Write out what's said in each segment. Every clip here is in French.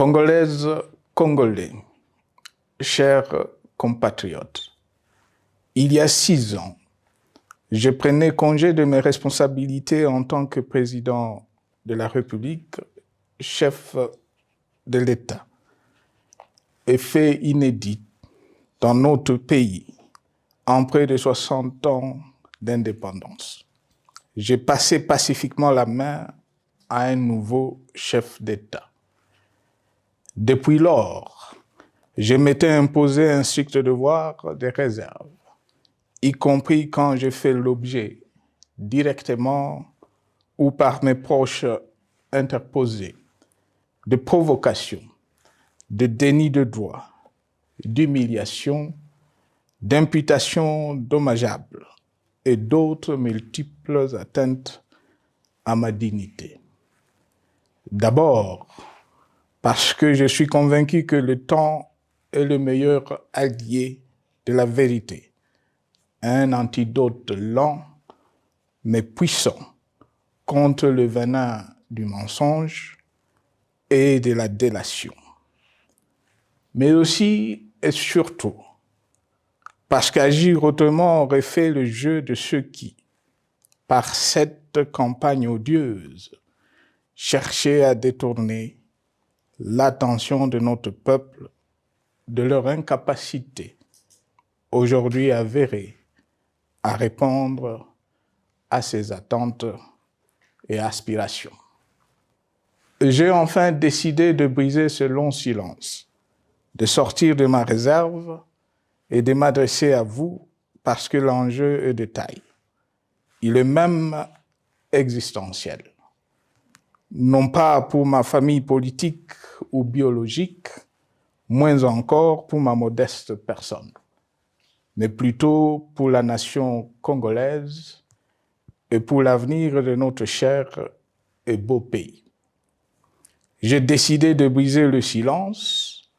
Congolaises, Congolais, chers compatriotes, il y a 6 ans, je prenais congé de mes responsabilités en tant que président de la République, chef de l'État. Et fait inédit dans notre pays, en près de 60 ans d'indépendance. J'ai passé pacifiquement la main à un nouveau chef d'État. Depuis lors, je m'étais imposé un strict devoir de réserve, y compris quand j'ai fait l'objet, directement ou par mes proches interposés, de provocations, de déni de droit, d'humiliation, d'imputations dommageables et d'autres multiples atteintes à ma dignité. D'abord, parce que je suis convaincu que le temps est le meilleur allié de la vérité, un antidote lent mais puissant contre le venin du mensonge et de la délation. Mais aussi et surtout, parce qu'agir autrement aurait fait le jeu de ceux qui, par cette campagne odieuse, cherchaient à détourner l'attention de notre peuple de leur incapacité, aujourd'hui avérée, à répondre à ses attentes et aspirations. J'ai enfin décidé de briser ce long silence, de sortir de ma réserve et de m'adresser à vous parce que l'enjeu est de taille. Il est même existentiel. Non pas pour ma famille politique ou biologique, moins encore pour ma modeste personne, mais plutôt pour la nation congolaise et pour l'avenir de notre cher et beau pays. J'ai décidé de briser le silence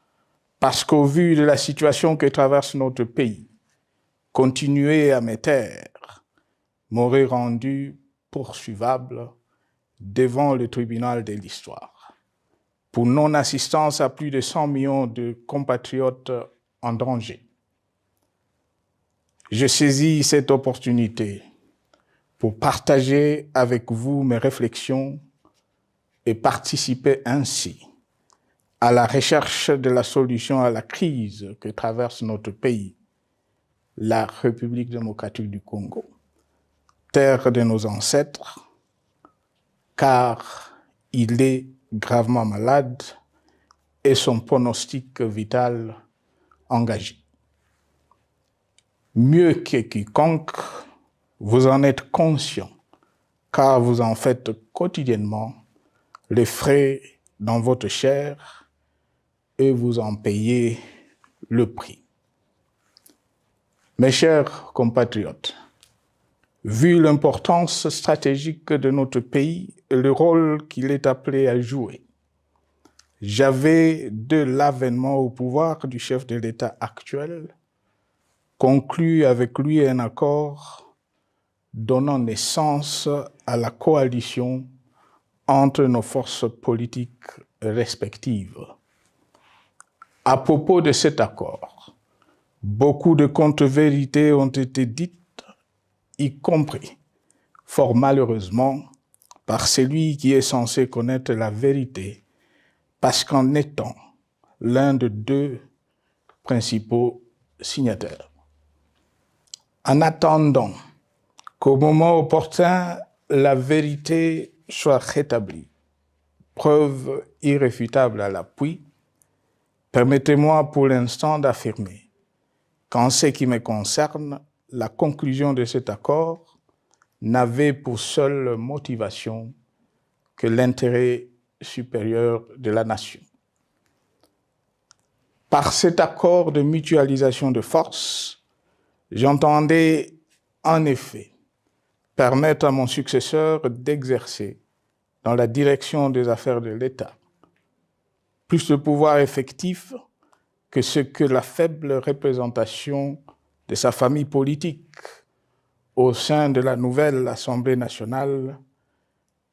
parce qu'au vu de la situation que traverse notre pays, continuer à me taire m'aurait rendu poursuivable devant le tribunal de l'histoire pour non-assistance à plus de 100 millions de compatriotes en danger. Je saisis cette opportunité pour partager avec vous mes réflexions et participer ainsi à la recherche de la solution à la crise que traverse notre pays, la République démocratique du Congo, terre de nos ancêtres, car il est gravement malade et son pronostic vital engagé. Mieux que quiconque, vous en êtes conscient, car vous en faites quotidiennement les frais dans votre chair et vous en payez le prix. Mes chers compatriotes, vu l'importance stratégique de notre pays et le rôle qu'il est appelé à jouer, j'avais, de l'avènement au pouvoir du chef de l'État actuel, conclu avec lui un accord donnant naissance à la coalition entre nos forces politiques respectives. À propos de cet accord, beaucoup de contre-vérités ont été dites, y compris, fort malheureusement, par celui qui est censé connaître la vérité, parce qu'en étant l'un de 2 principaux signataires. En attendant qu'au moment opportun, la vérité soit rétablie, preuve irréfutable à l'appui, permettez-moi pour l'instant d'affirmer qu'en ce qui me concerne, la conclusion de cet accord n'avait pour seule motivation que l'intérêt supérieur de la nation. Par cet accord de mutualisation de forces, j'entendais en effet permettre à mon successeur d'exercer dans la direction des affaires de l'État plus de pouvoir effectif que ce que la faible représentation de sa famille politique au sein de la nouvelle Assemblée nationale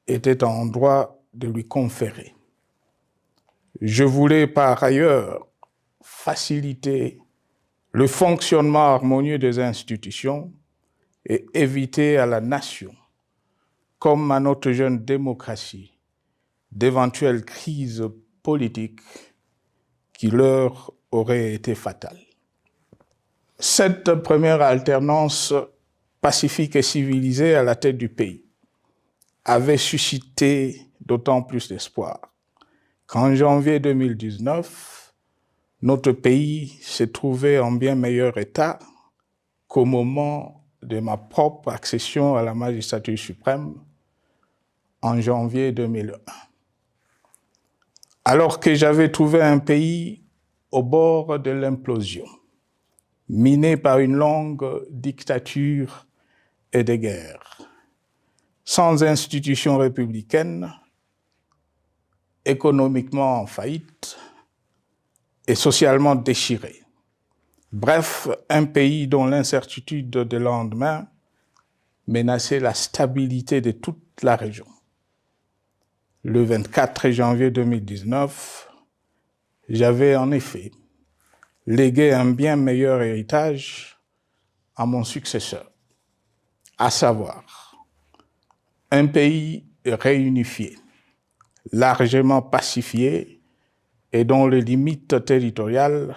était en droit de lui conférer. Je voulais par ailleurs faciliter le fonctionnement harmonieux des institutions et éviter à la nation, comme à notre jeune démocratie, d'éventuelles crises politiques qui leur auraient été fatales. Cette première alternance pacifique et civilisée à la tête du pays avait suscité d'autant plus d'espoir qu'en janvier 2019, notre pays s'est trouvé en bien meilleur état qu'au moment de ma propre accession à la magistrature suprême en janvier 2001. Alors que j'avais trouvé un pays au bord de l'implosion, miné par une longue dictature et des guerres, sans institutions républicaines, économiquement en faillite et socialement déchiré. Bref, un pays dont l'incertitude de lendemain menaçait la stabilité de toute la région. Le 24 janvier 2019, j'avais en effet légué un bien meilleur héritage à mon successeur, à savoir un pays réunifié, largement pacifié et dont les limites territoriales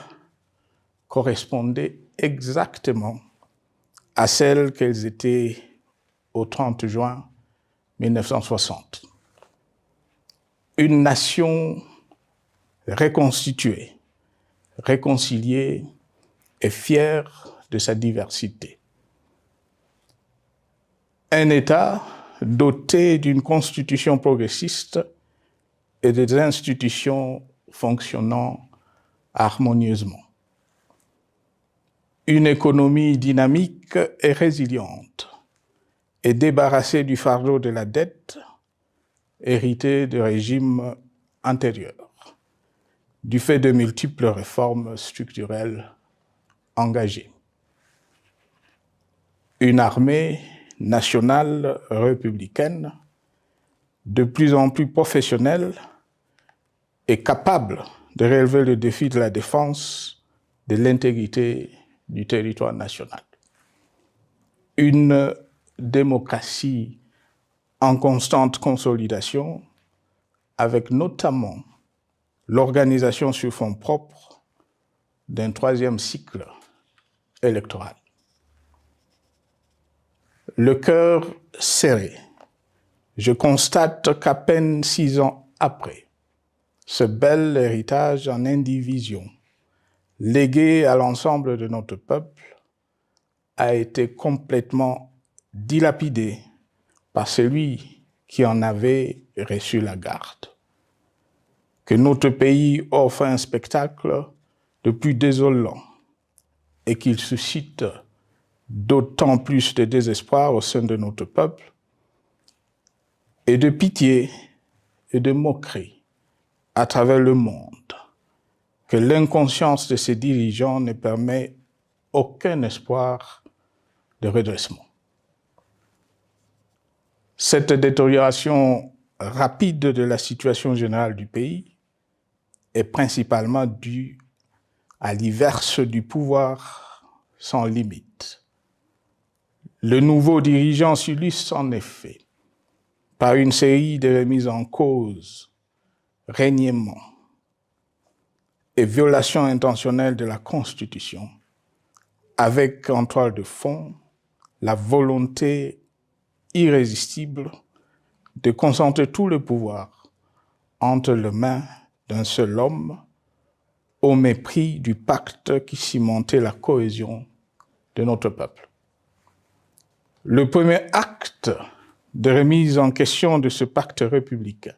correspondaient exactement à celles qu'elles étaient au 30 juin 1960. Une nation reconstituée, réconciliée et fière de sa diversité. Un État doté d'une constitution progressiste et des institutions fonctionnant harmonieusement. Une économie dynamique et résiliente et débarrassée du fardeau de la dette hérité de régimes antérieurs, du fait de multiples réformes structurelles engagées. Une armée nationale républicaine de plus en plus professionnelle et capable de relever le défi de la défense de l'intégrité du territoire national. Une démocratie en constante consolidation, avec notamment l'organisation sur fonds propres d'un troisième cycle électoral. Le cœur serré, je constate qu'à peine 6 ans après, ce bel héritage en indivision, légué à l'ensemble de notre peuple, a été complètement dilapidé par celui qui en avait reçu la garde. Que notre pays offre un spectacle de plus désolant et qu'il suscite d'autant plus de désespoir au sein de notre peuple et de pitié et de moquerie à travers le monde, que l'inconscience de ses dirigeants ne permet aucun espoir de redressement. Cette détérioration rapide de la situation générale du pays est principalement due à l'inverse du pouvoir sans limite. Le nouveau dirigeant s'illustre en effet par une série de remises en cause, reniements et violations intentionnelles de la Constitution, avec en toile de fond la volonté irrésistible de concentrer tout le pouvoir entre les mains d'un seul homme, au mépris du pacte qui cimentait la cohésion de notre peuple. Le premier acte de remise en question de ce pacte républicain,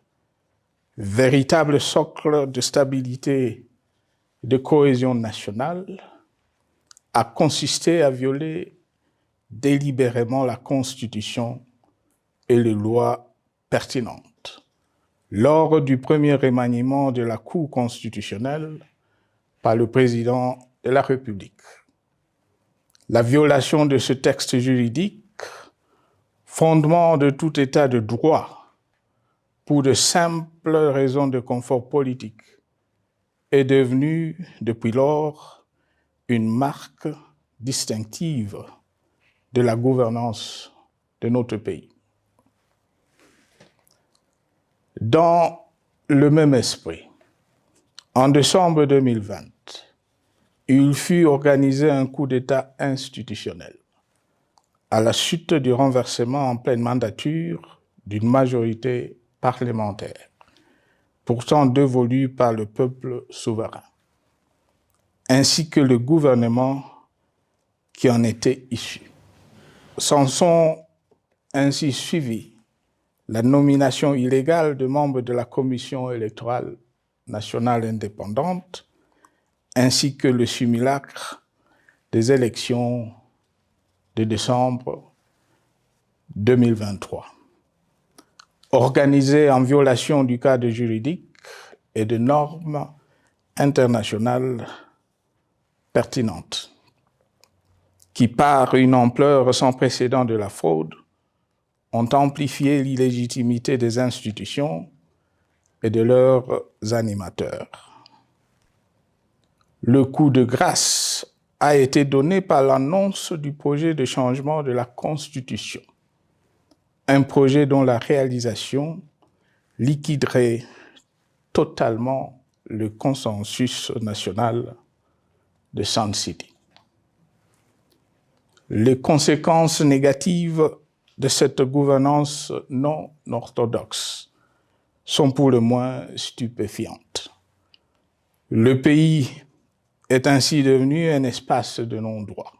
véritable socle de stabilité et de cohésion nationale, a consisté à violer délibérément la Constitution et les lois pertinentes lors du premier remaniement de la Cour constitutionnelle par le président de la République. La violation de ce texte juridique, fondement de tout état de droit, pour de simples raisons de confort politique est devenue depuis lors une marque distinctive de la gouvernance de notre pays. Dans le même esprit, en décembre 2020, il fut organisé un coup d'État institutionnel à la suite du renversement en pleine mandature d'une majorité parlementaire, pourtant dévolue par le peuple souverain, ainsi que le gouvernement qui en était issu. S'en sont ainsi suivis la nomination illégale de membres de la Commission électorale nationale indépendante, ainsi que le simulacre des élections de décembre 2023, organisées en violation du cadre juridique et de normes internationales pertinentes, qui, par une ampleur sans précédent de la fraude, ont amplifié l'illégitimité des institutions et de leurs animateurs. Le coup de grâce a été donné par l'annonce du projet de changement de la Constitution, un projet dont la réalisation liquiderait totalement le consensus national de Sun City. Les conséquences négatives de cette gouvernance non orthodoxe sont pour le moins stupéfiantes. Le pays est ainsi devenu un espace de non-droit.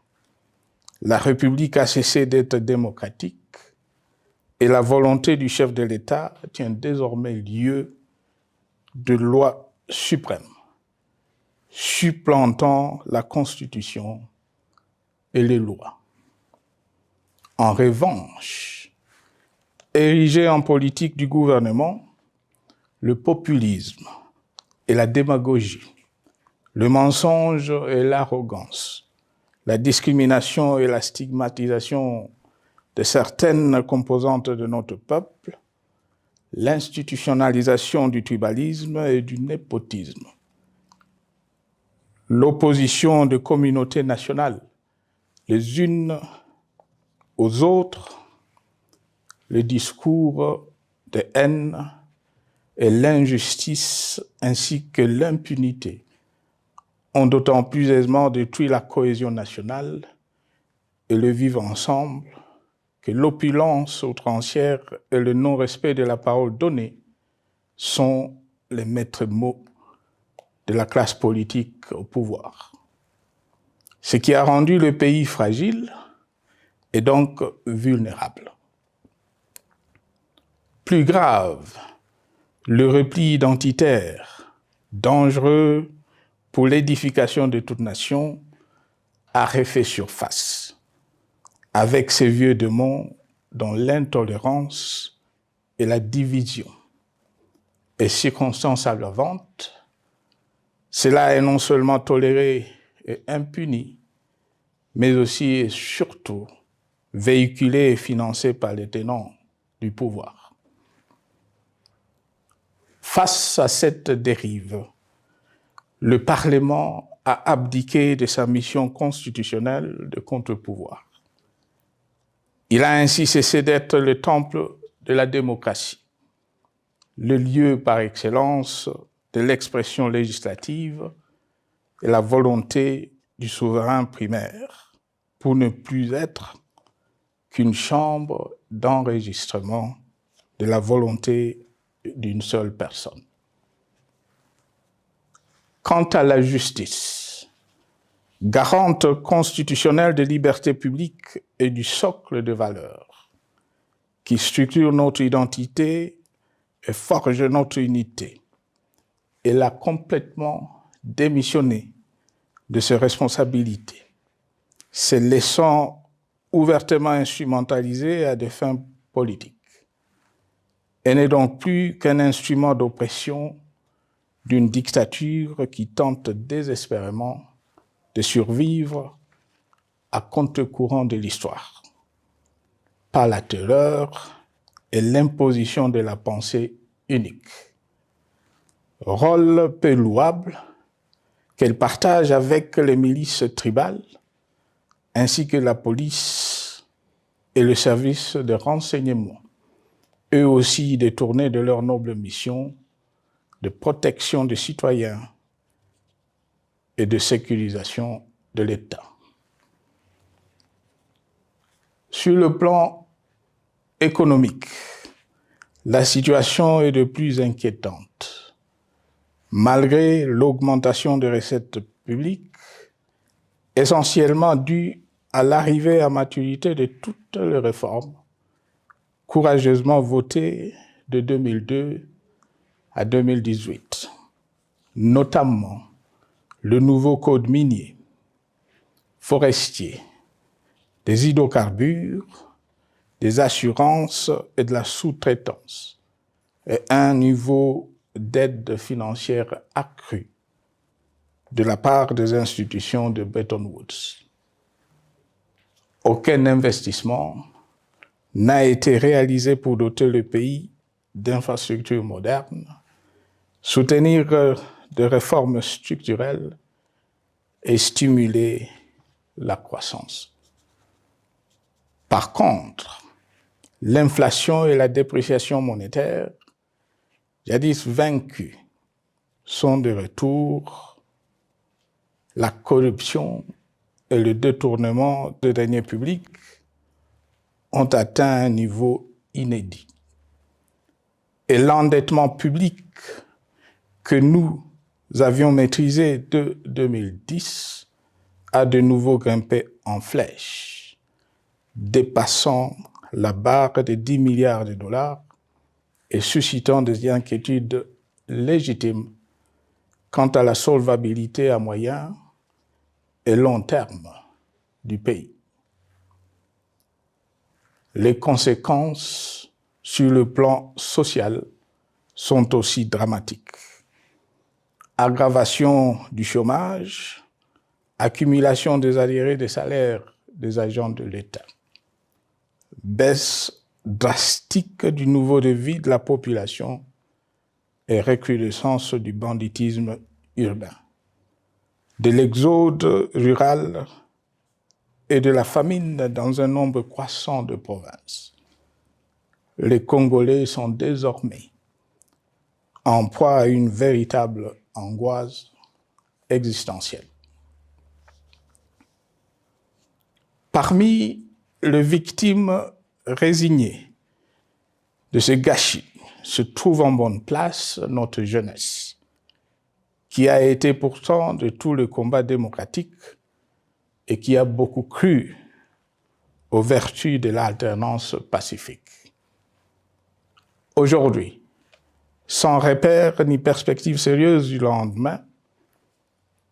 La République a cessé d'être démocratique et la volonté du chef de l'État tient désormais lieu de loi suprême, supplantant la Constitution et les lois. En revanche, érigé en politique du gouvernement, le populisme et la démagogie, le mensonge et l'arrogance, la discrimination et la stigmatisation de certaines composantes de notre peuple, l'institutionnalisation du tribalisme et du népotisme, l'opposition de communautés nationales, les unes aux autres, le discours de haine et l'injustice ainsi que l'impunité ont d'autant plus aisément détruit la cohésion nationale et le vivre ensemble que l'opulence outrancière et le non-respect de la parole donnée sont les maîtres mots de la classe politique au pouvoir. Ce qui a rendu le pays fragile et donc vulnérable. Plus grave, le repli identitaire, dangereux pour l'édification de toute nation, a refait surface, avec ses vieux démons dont l'intolérance et la division est circonstance aggravante. Cela est non seulement toléré et impuni, mais aussi et surtout véhiculé et financé par les tenants du pouvoir. Face à cette dérive, le Parlement a abdiqué de sa mission constitutionnelle de contre-pouvoir. Il a ainsi cessé d'être le temple de la démocratie, le lieu par excellence de l'expression législative et la volonté du souverain primaire, pour ne plus être qu'une chambre d'enregistrement de la volonté d'une seule personne. Quant à la justice, garante constitutionnelle des libertés publiques et du socle de valeurs, qui structure notre identité et forge notre unité, elle a complètement démissionné de ses responsabilités, se laissant ouvertement instrumentalisée à des fins politiques. Elle n'est donc plus qu'un instrument d'oppression d'une dictature qui tente désespérément de survivre à contre-courant de l'histoire, par la terreur et l'imposition de la pensée unique. Rôle peu louable, qu'elle partage avec les milices tribales, ainsi que la police et le service de renseignement, eux aussi détournés de leur noble mission de protection des citoyens et de sécurisation de l'État. Sur le plan économique, la situation est de plus inquiétante. Malgré l'augmentation des recettes publiques, essentiellement due à l'arrivée à maturité de toutes les réformes courageusement votées de 2002 à 2018, notamment le nouveau code minier, forestier, des hydrocarbures, des assurances et de la sous-traitance, et un niveau d'aide financière accru de la part des institutions de Bretton Woods. Aucun investissement n'a été réalisé pour doter le pays d'infrastructures modernes, soutenir de réformes structurelles et stimuler la croissance. Par contre, l'inflation et la dépréciation monétaire, jadis vaincues, sont de retour. La corruption et le détournement de deniers publics ont atteint un niveau inédit. Et l'endettement public que nous avions maîtrisé de 2010 a de nouveau grimpé en flèche, dépassant la barre de 10 milliards de dollars et suscitant des inquiétudes légitimes quant à la solvabilité à moyen et long terme du pays. Les conséquences sur le plan social sont aussi dramatiques. Aggravation du chômage, accumulation des arriérés des salaires des agents de l'État, baisse drastique du niveau de vie de la population et recrudescence du banditisme urbain, de l'exode rural et de la famine dans un nombre croissant de provinces. Les Congolais sont désormais en proie à une véritable angoisse existentielle. Parmi les victimes résignées de ce gâchis se trouve en bonne place notre jeunesse, qui a été pourtant de tout le combat démocratique et qui a beaucoup cru aux vertus de l'alternance pacifique. Aujourd'hui, sans repère ni perspective sérieuse du lendemain,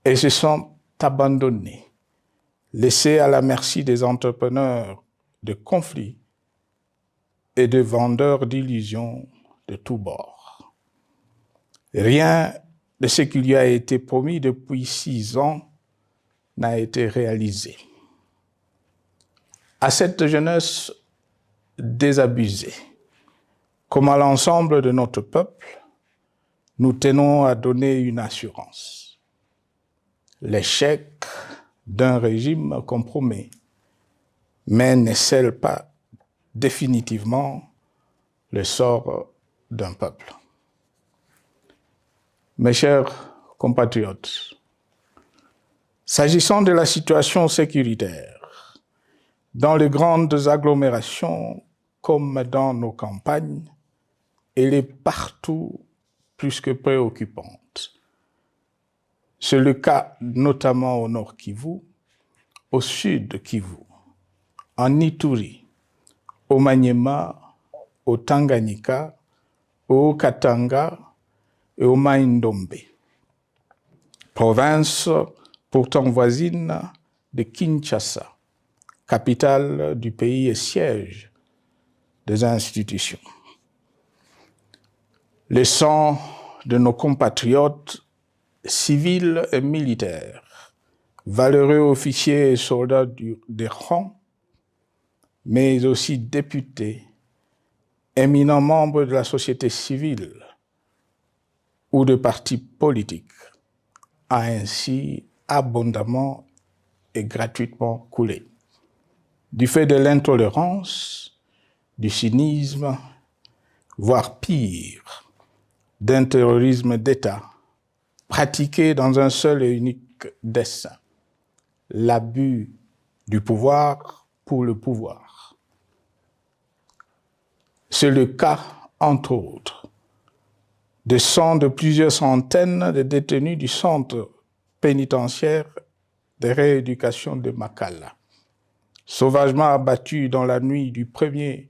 ils se sont abandonnés, laissés à la merci des entrepreneurs de conflits et de vendeurs d'illusions de tous bords. Rien de ce qui lui a été promis depuis 6 ans n'a été réalisé. À cette jeunesse désabusée, comme à l'ensemble de notre peuple, nous tenons à donner une assurance. L'échec d'un régime compromet, mais ne scelle pas définitivement le sort d'un peuple. Mes chers compatriotes, s'agissant de la situation sécuritaire, dans les grandes agglomérations comme dans nos campagnes, elle est partout plus que préoccupante. C'est le cas notamment au nord Kivu, au sud Kivu, en Ituri, au Maniema, au Tanganyika, au Katanga et au Mai-Ndombe, province pourtant voisine de Kinshasa, capitale du pays et siège des institutions. Le sang de nos compatriotes civils et militaires, valeureux officiers et soldats des rangs, mais aussi députés, éminents membres de la société civile ou de partis politiques, a ainsi abondamment et gratuitement coulé. Du fait de l'intolérance, du cynisme, voire pire, d'un terrorisme d'État pratiqué dans un seul et unique dessein, l'abus du pouvoir pour le pouvoir. C'est le cas, entre autres, de plusieurs centaines de détenus du centre pénitentiaire de rééducation de Makala, sauvagement abattus dans la nuit du 1er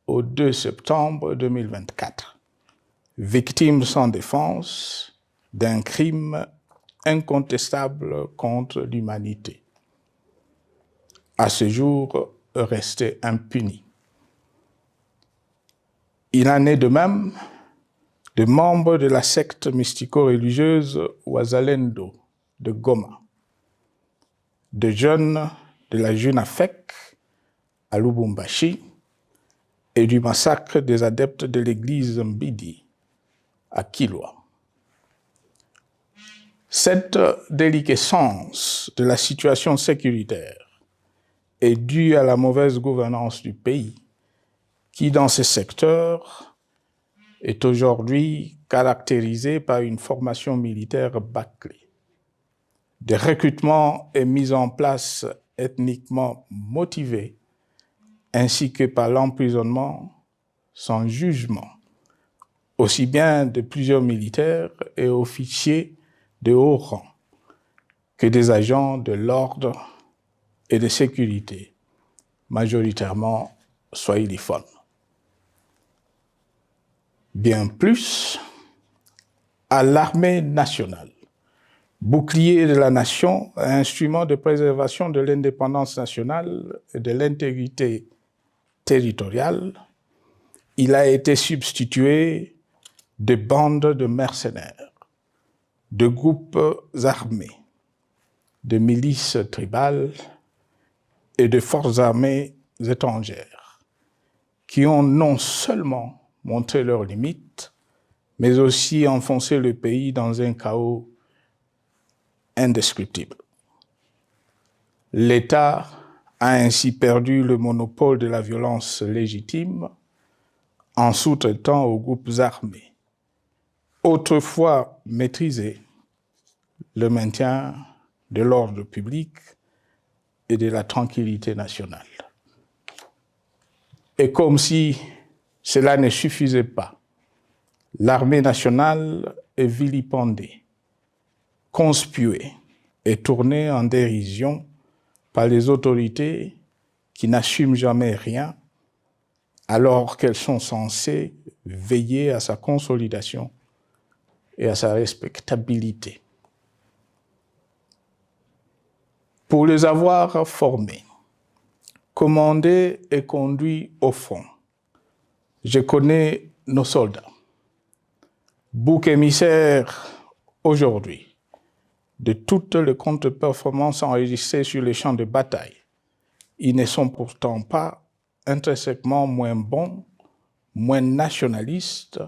au 2 septembre 2024, victimes sans défense d'un crime incontestable contre l'humanité, à ce jour resté impuni. Il en est de même de membres de la secte mystico-religieuse Wazalendo de Goma, de jeunes de la Junafek à Lubumbashi et du massacre des adeptes de l'église Mbidi à Kilwa. Cette déliquescence de la situation sécuritaire est due à la mauvaise gouvernance du pays qui, dans ces secteurs, est aujourd'hui caractérisée par une formation militaire bâclée, des recrutements et mises en place ethniquement motivés, ainsi que par l'emprisonnement sans jugement, aussi bien de plusieurs militaires et officiers de haut rang que des agents de l'ordre et de sécurité, majoritairement swahiliphones. Bien plus, à l'armée nationale, bouclier de la nation, instrument de préservation de l'indépendance nationale et de l'intégrité territoriale, il a été substitué de bandes de mercenaires, de groupes armés, de milices tribales et de forces armées étrangères qui ont non seulement montré leurs limites, mais aussi enfoncé le pays dans un chaos indescriptible. L'État a ainsi perdu le monopole de la violence légitime en sous-traitant aux groupes armés, autrefois maîtrisés, le maintien de l'ordre public et de la tranquillité nationale. Et comme si cela ne suffisait pas, l'armée nationale est vilipendée, conspuée et tournée en dérision par les autorités qui n'assument jamais rien alors qu'elles sont censées veiller à sa consolidation et à sa respectabilité. Pour les avoir formés, commandés et conduits au front, je connais nos soldats, boucs émissaires aujourd'hui de toutes les contre-performances enregistrées sur les champs de bataille. Ils ne sont pourtant pas intrinsèquement moins bons, moins nationalistes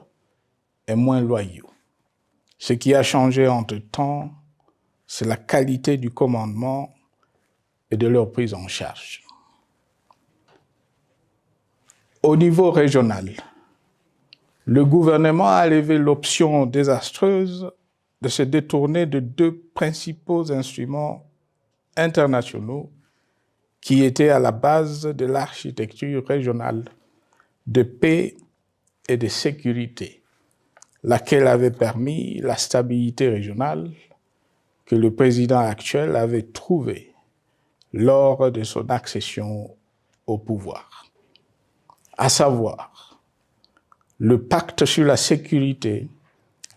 et moins loyaux. Ce qui a changé entre-temps, c'est la qualité du commandement et de leur prise en charge. Au niveau régional, le gouvernement a levé l'option désastreuse de se détourner de deux principaux instruments internationaux qui étaient à la base de l'architecture régionale de paix et de sécurité, laquelle avait permis la stabilité régionale que le président actuel avait trouvée lors de son accession au pouvoir, à savoir le pacte sur la sécurité,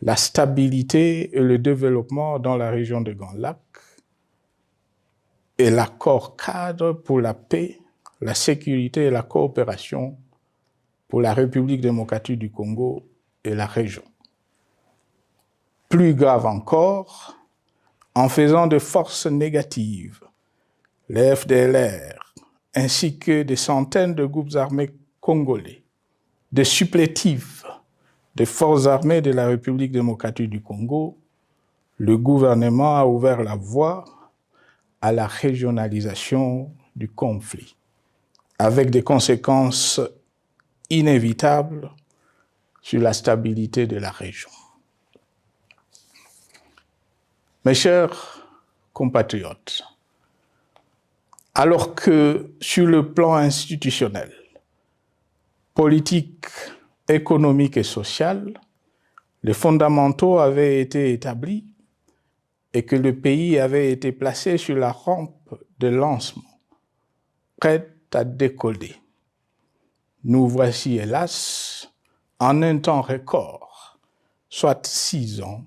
la stabilité et le développement dans la région de Grand Lac et l'accord cadre pour la paix, la sécurité et la coopération pour la République démocratique du Congo et la région. Plus grave encore, en faisant de forces négatives, les FDLR, ainsi que des centaines de groupes armés congolais, des supplétifs des forces armées de la République démocratique du Congo, le gouvernement a ouvert la voie à la régionalisation du conflit, avec des conséquences inévitables sur la stabilité de la région. Mes chers compatriotes, alors que sur le plan institutionnel, politique, économique et social, les fondamentaux avaient été établis et que le pays avait été placé sur la rampe de lancement, prêt à décoller. Nous voici, hélas, en un temps record, soit 6 ans,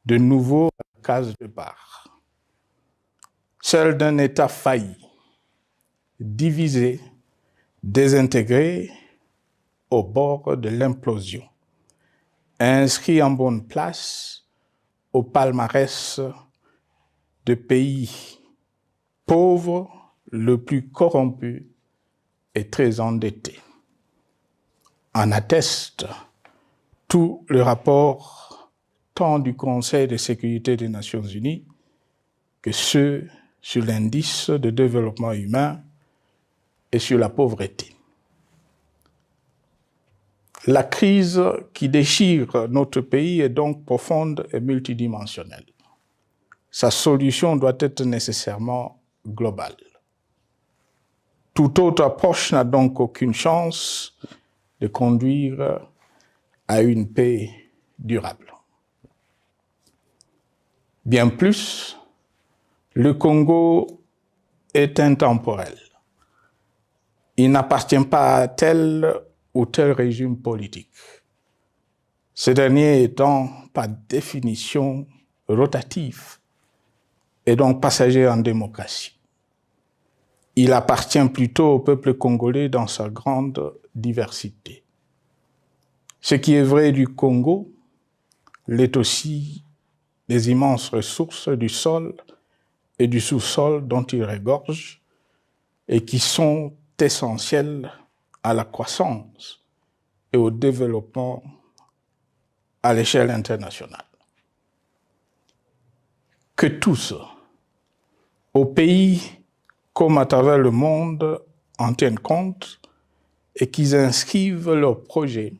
de nouveau à la case départ. Seul d'un État failli, divisé, désintégré, au bord de l'implosion, inscrit en bonne place au palmarès de pays pauvres, le plus corrompu et très endetté. En atteste tout le rapport tant du Conseil de sécurité des Nations Unies que ceux sur l'indice de développement humain et sur la pauvreté. La crise qui déchire notre pays est donc profonde et multidimensionnelle. Sa solution doit être nécessairement globale. Toute autre approche n'a donc aucune chance de conduire à une paix durable. Bien plus, le Congo est intemporel. Il n'appartient pas à tel ou tel régime politique, ce dernier étant par définition rotatif et donc passager en démocratie. Il appartient plutôt au peuple congolais dans sa grande diversité. Ce qui est vrai du Congo l'est aussi des immenses ressources du sol et du sous-sol dont il regorge et qui sont essentielles à la croissance et au développement à l'échelle internationale. Que tous, au pays comme à travers le monde, en tiennent compte et qu'ils inscrivent leurs projets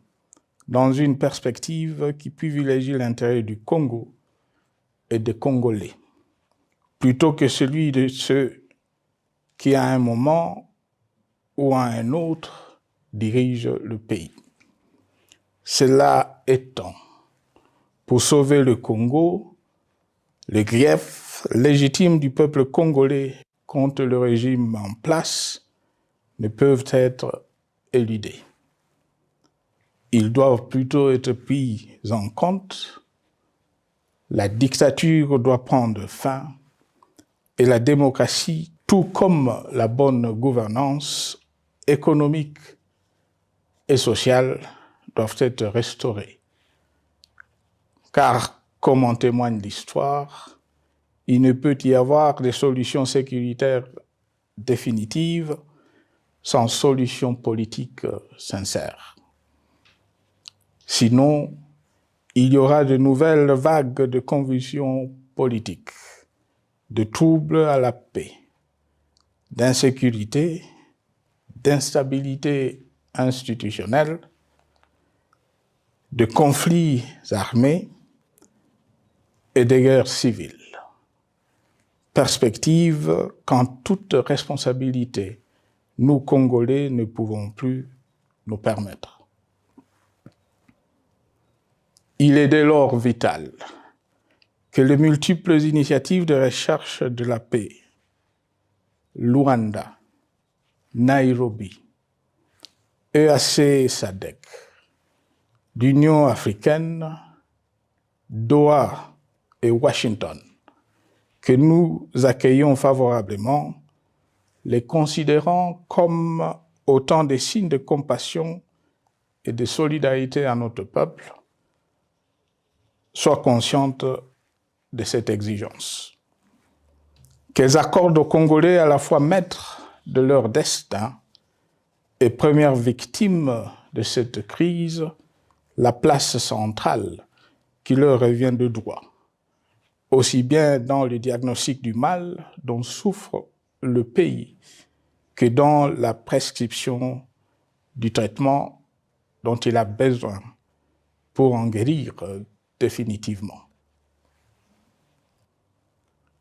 dans une perspective qui privilégie l'intérêt du Congo et des Congolais, plutôt que celui de ceux qui, à un moment ou à un autre, dirigent le pays. Cela étant, pour sauver le Congo, les griefs légitimes du peuple congolais contre le régime en place ne peuvent être éludés. Ils doivent plutôt être pris en compte. La dictature doit prendre fin et la démocratie, tout comme la bonne gouvernance économique et sociale, doivent être restaurées. Car, comme en témoigne l'histoire, il ne peut y avoir de solution sécuritaire définitive sans solution politique sincère. Sinon, il y aura de nouvelles vagues de convulsions politiques, de troubles à la paix, d'insécurité, d'instabilité institutionnelle, de conflits armés et de guerres civiles. Perspective qu'en toute responsabilité, nous, Congolais, ne pouvons plus nous permettre. Il est dès lors vital que les multiples initiatives de recherche de la paix, Luanda, Nairobi, EAC-SADC, l'Union africaine, Doha et Washington, que nous accueillons favorablement, les considérant comme autant de signes de compassion et de solidarité à notre peuple, soient conscientes de cette exigence. Qu'elles accordent aux Congolais à la fois maîtres de leur destin et premières victimes de cette crise la place centrale qui leur revient de droit, aussi bien dans le diagnostic du mal dont souffre le pays que dans la prescription du traitement dont il a besoin pour en guérir définitivement.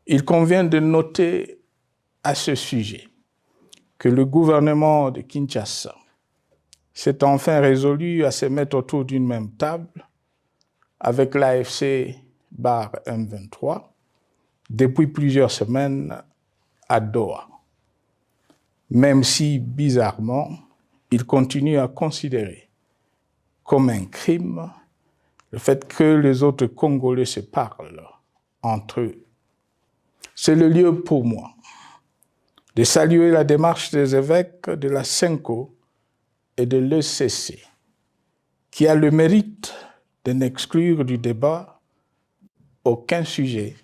Il convient de noter à ce sujet que le gouvernement de Kinshasa s'est enfin résolu à se mettre autour d'une même table avec l'AFC/M23 depuis plusieurs semaines à Doha, même si, bizarrement, il continue à considérer comme un crime le fait que les autres Congolais se parlent entre eux. C'est le lieu pour moi de saluer la démarche des évêques de la CENCO et de l'ECC, qui a le mérite de n'exclure du débat aucun sujet,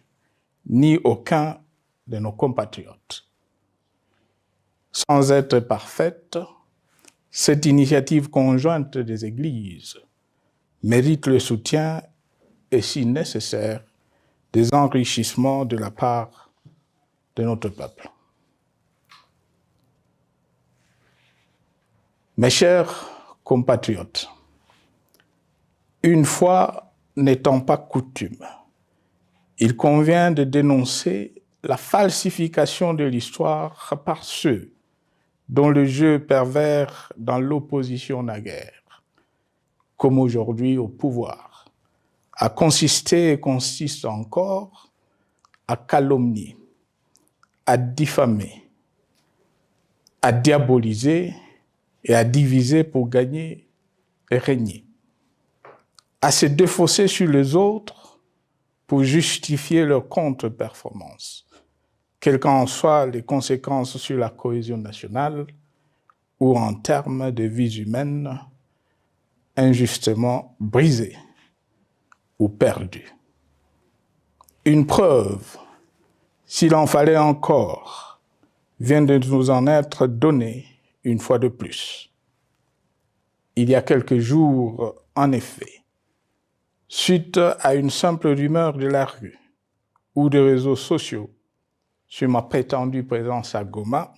ni aucun de nos compatriotes. Sans être parfaite, cette initiative conjointe des Églises mérite le soutien et, si nécessaire, des enrichissements de la part de notre peuple. Mes chers compatriotes, une fois n'étant pas coutume, il convient de dénoncer la falsification de l'histoire par ceux dont le jeu pervers dans l'opposition naguère, comme aujourd'hui au pouvoir, a consisté et consiste encore à calomnier, à diffamer, à diaboliser et à diviser pour gagner et régner, à se défausser sur les autres pour justifier leur contre-performance, quelles qu'en soient les conséquences sur la cohésion nationale ou en termes de vies humaines injustement brisées ou perdues. Une preuve, s'il en fallait encore, vient de nous en être donnée une fois de plus. Il y a quelques jours, en effet, suite à une simple rumeur de la rue ou des réseaux sociaux sur ma prétendue présence à Goma,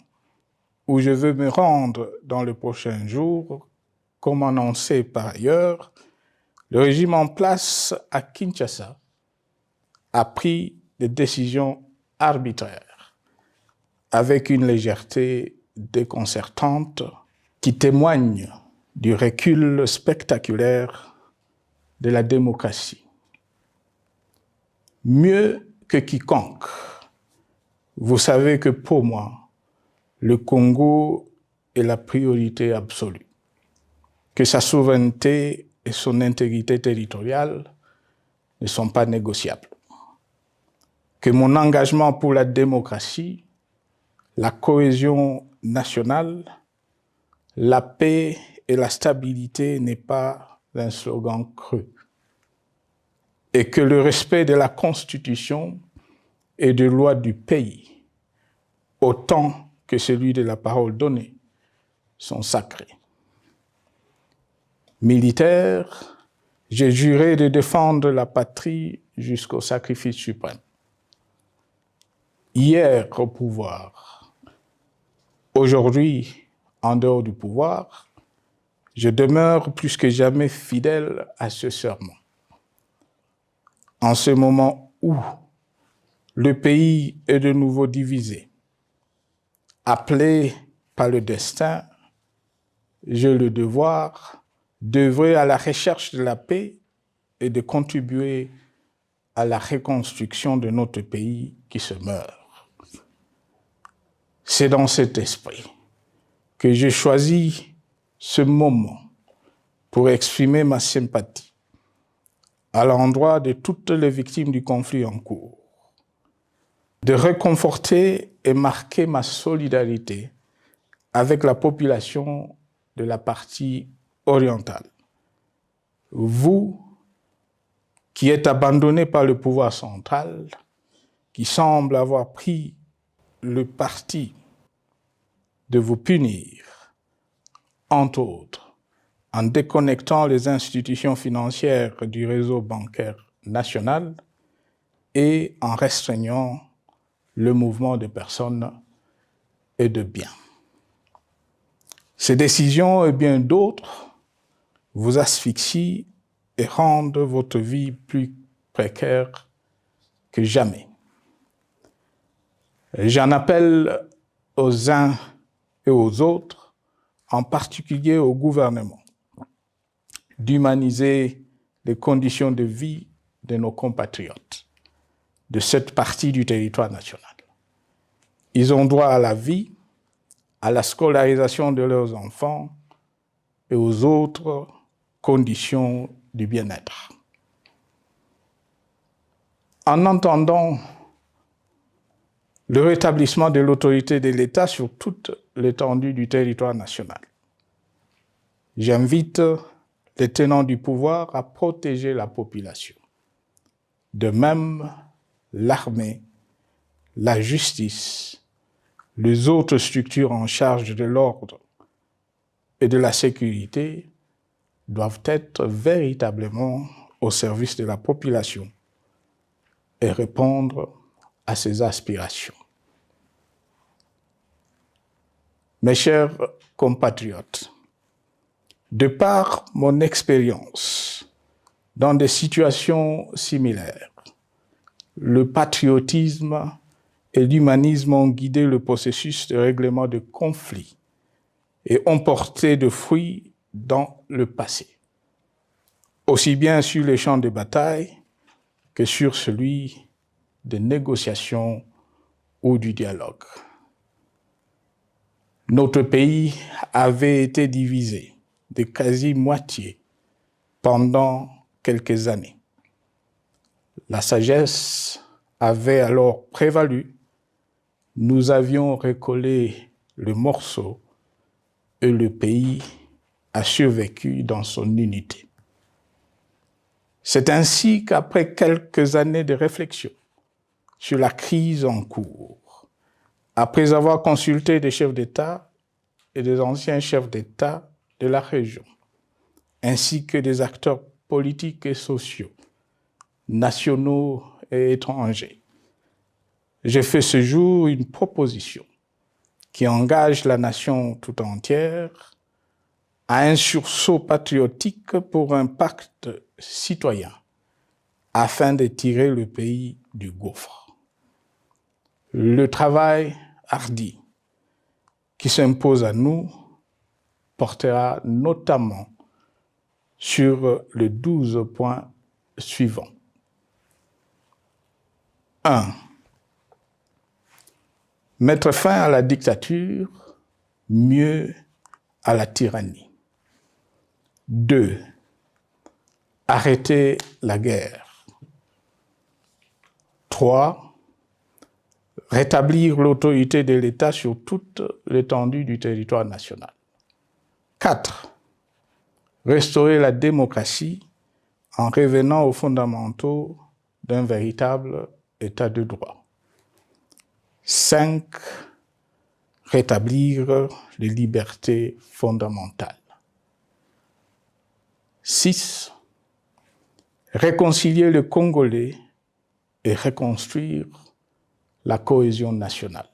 où je veux me rendre dans le prochain jour, comme annoncé par ailleurs, le régime en place à Kinshasa a pris des décisions arbitraires, avec une légèreté déconcertante qui témoigne du recul spectaculaire de la démocratie. Mieux que quiconque, vous savez que pour moi, le Congo est la priorité absolue, que sa souveraineté et son intégrité territoriale ne sont pas négociables, que mon engagement pour la démocratie, la cohésion nationale, la paix et la stabilité n'est pas un slogan creux, et que le respect de la Constitution et des lois du pays, autant que celui de la parole donnée, sont sacrés. Militaire, j'ai juré de défendre la patrie jusqu'au sacrifice suprême. Hier au pouvoir, aujourd'hui en dehors du pouvoir, je demeure plus que jamais fidèle à ce serment. En ce moment où le pays est de nouveau divisé, appelé par le destin, j'ai le devoir d'œuvrer à la recherche de la paix et de contribuer à la reconstruction de notre pays qui se meurt. C'est dans cet esprit que j'ai choisi ce moment pour exprimer ma sympathie à l'endroit de toutes les victimes du conflit en cours, de réconforter et marquer ma solidarité avec la population de la partie orientale. Vous, qui êtes abandonnés par le pouvoir central, qui semble avoir pris le parti de vous punir, entre autres, en déconnectant les institutions financières du réseau bancaire national et en restreignant le mouvement de personnes et de biens. Ces décisions et bien d'autres vous asphyxient et rendent votre vie plus précaire que jamais. J'en appelle aux uns et aux autres, en particulier au gouvernement, d'humaniser les conditions de vie de nos compatriotes de cette partie du territoire national. Ils ont droit à la vie, à la scolarisation de leurs enfants et aux autres conditions du bien-être. En entendant le rétablissement de l'autorité de l'État sur toute l'étendue du territoire national, j'invite les tenants du pouvoir à protéger la population. De même, l'armée, la justice, les autres structures en charge de l'ordre et de la sécurité doivent être véritablement au service de la population et répondre à ses aspirations. Mes chers compatriotes, de par mon expérience dans des situations similaires, le patriotisme et l'humanisme ont guidé le processus de règlement de conflits et ont porté de fruits dans le passé, aussi bien sur les champs de bataille que sur celui de négociation ou du dialogue. Notre pays avait été divisé de quasi-moitié pendant quelques années. La sagesse avait alors prévalu. Nous avions recollé le morceau et le pays a survécu dans son unité. C'est ainsi qu'après quelques années de réflexion sur la crise en cours, après avoir consulté des chefs d'État et des anciens chefs d'État de la région, ainsi que des acteurs politiques et sociaux, nationaux et étrangers, j'ai fait ce jour une proposition qui engage la nation tout entière à un sursaut patriotique pour un pacte citoyen afin de tirer le pays du gouffre. Le travail hardi qui s'impose à nous portera notamment sur les 12 points suivants. 1. Mettre fin à la dictature, mieux à la tyrannie. 2. Arrêter la guerre. 3. Rétablir l'autorité de l'État sur toute l'étendue du territoire national. 4. Restaurer la démocratie en revenant aux fondamentaux d'un véritable État de droit. 5. Rétablir les libertés fondamentales. 6. Réconcilier le Congolais et reconstruire la cohésion nationale.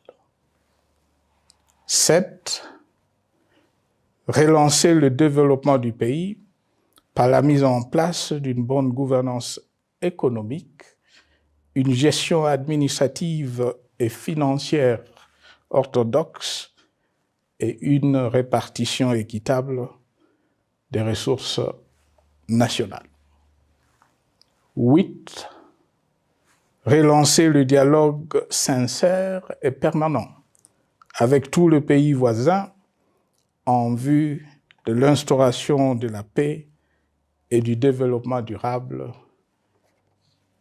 7. Relancer le développement du pays par la mise en place d'une bonne gouvernance économique, une gestion administrative et financière orthodoxe et une répartition équitable des ressources nationales. 8. Relancer le dialogue sincère et permanent avec tous les pays voisins en vue de l'instauration de la paix et du développement durable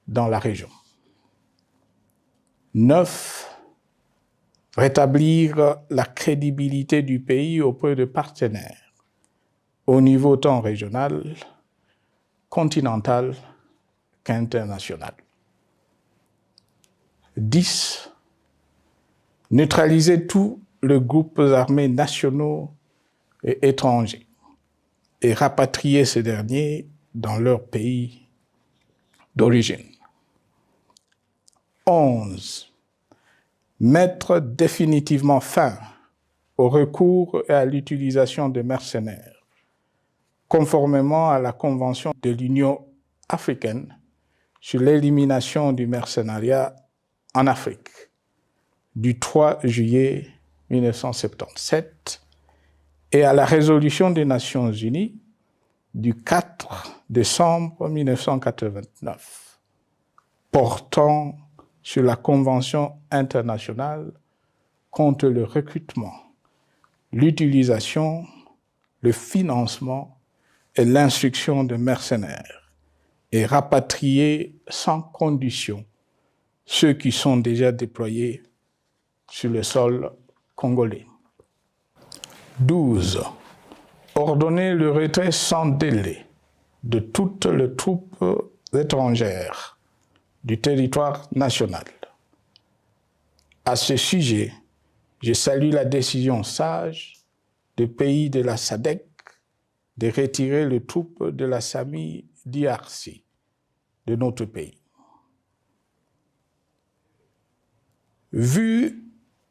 dans la région. 9. Rétablir la crédibilité du pays auprès de partenaires au niveau tant régional, continental qu'international. 10. Neutraliser tous les groupes armés nationaux et étrangers et rapatrier ces derniers dans leur pays d'origine. 11. Mettre définitivement fin au recours et à l'utilisation de mercenaires, conformément à la Convention de l'Union africaine sur l'élimination du mercenariat en Afrique du 3 juillet 1977 et à la résolution des Nations Unies du 4 décembre 1989 portant sur la Convention internationale contre le recrutement, l'utilisation, le financement et l'instruction de mercenaires et rapatrier sans condition ceux qui sont déjà déployés sur le sol congolais. 12. Ordonner le retrait sans délai de toutes les troupes étrangères du territoire national. À ce sujet, je salue la décision sage des pays de la SADC de retirer les troupes de la SAMI DRC de notre pays. Vu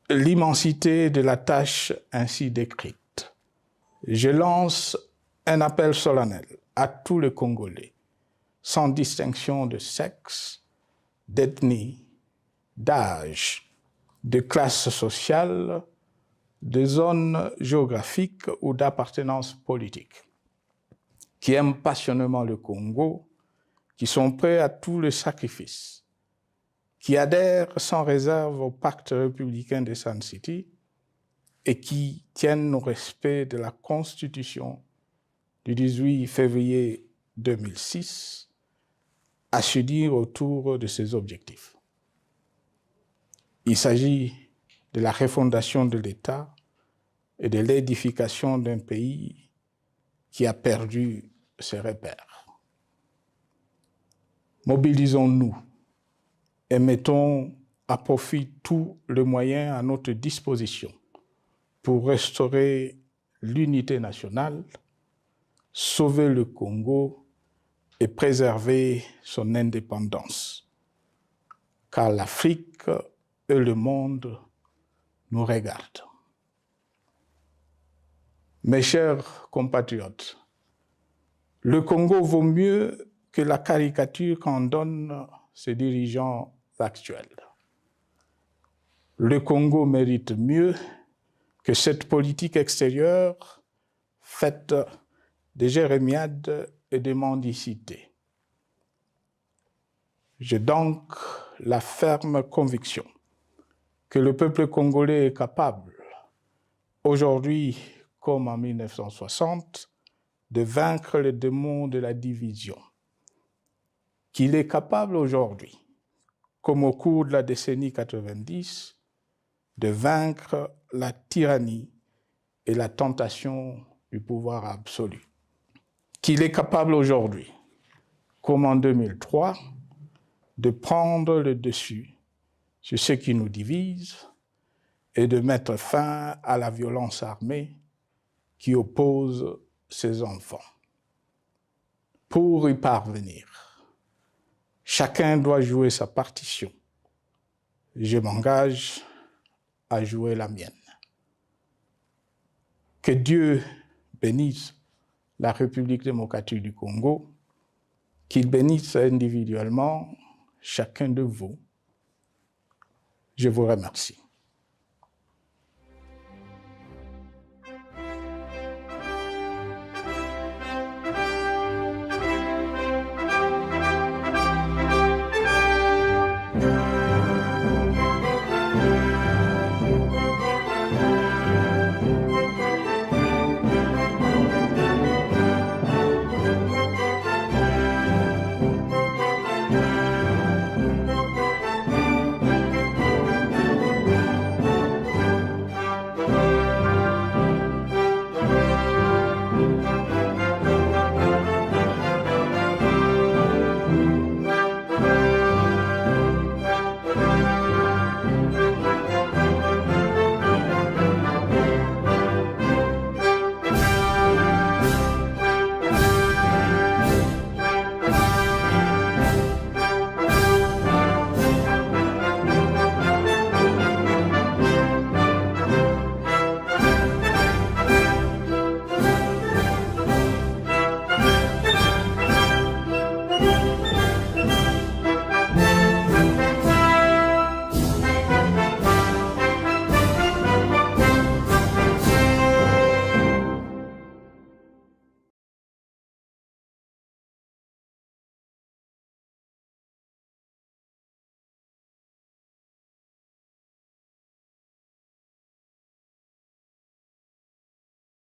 l'immensité de la tâche ainsi décrite, je lance un appel solennel à tous les Congolais, sans distinction de sexe, d'ethnie, d'âge, de classe sociale, de zone géographique ou d'appartenance politique, qui aiment passionnément le Congo, qui sont prêts à tous les sacrifices, qui adhèrent sans réserve au pacte républicain de Sun City et qui tiennent au respect de la Constitution du 18 février 2006, à se dire autour de ces objectifs. Il s'agit de la refondation de l'État et de l'édification d'un pays qui a perdu ses repères. Mobilisons-nous et mettons à profit tous les moyens à notre disposition pour restaurer l'unité nationale, sauver le Congo et préserver son indépendance, car l'Afrique et le monde nous regardent. Mes chers compatriotes, le Congo vaut mieux que la caricature qu'en donnent ses dirigeants actuels. Le Congo mérite mieux que cette politique extérieure faite de jérémiades et de mendicité. J'ai donc la ferme conviction que le peuple congolais est capable, aujourd'hui comme en 1960, de vaincre les démons de la division, qu'il est capable aujourd'hui, comme au cours de la décennie 90, de vaincre la tyrannie et la tentation du pouvoir absolu. Qu'il est capable aujourd'hui, comme en 2003, de prendre le dessus sur ce qui nous divise et de mettre fin à la violence armée qui oppose ses enfants. Pour y parvenir, chacun doit jouer sa partition. Je m'engage à jouer la mienne. Que Dieu bénisse la République démocratique du Congo, qu'il bénisse individuellement chacun de vous. Je vous remercie.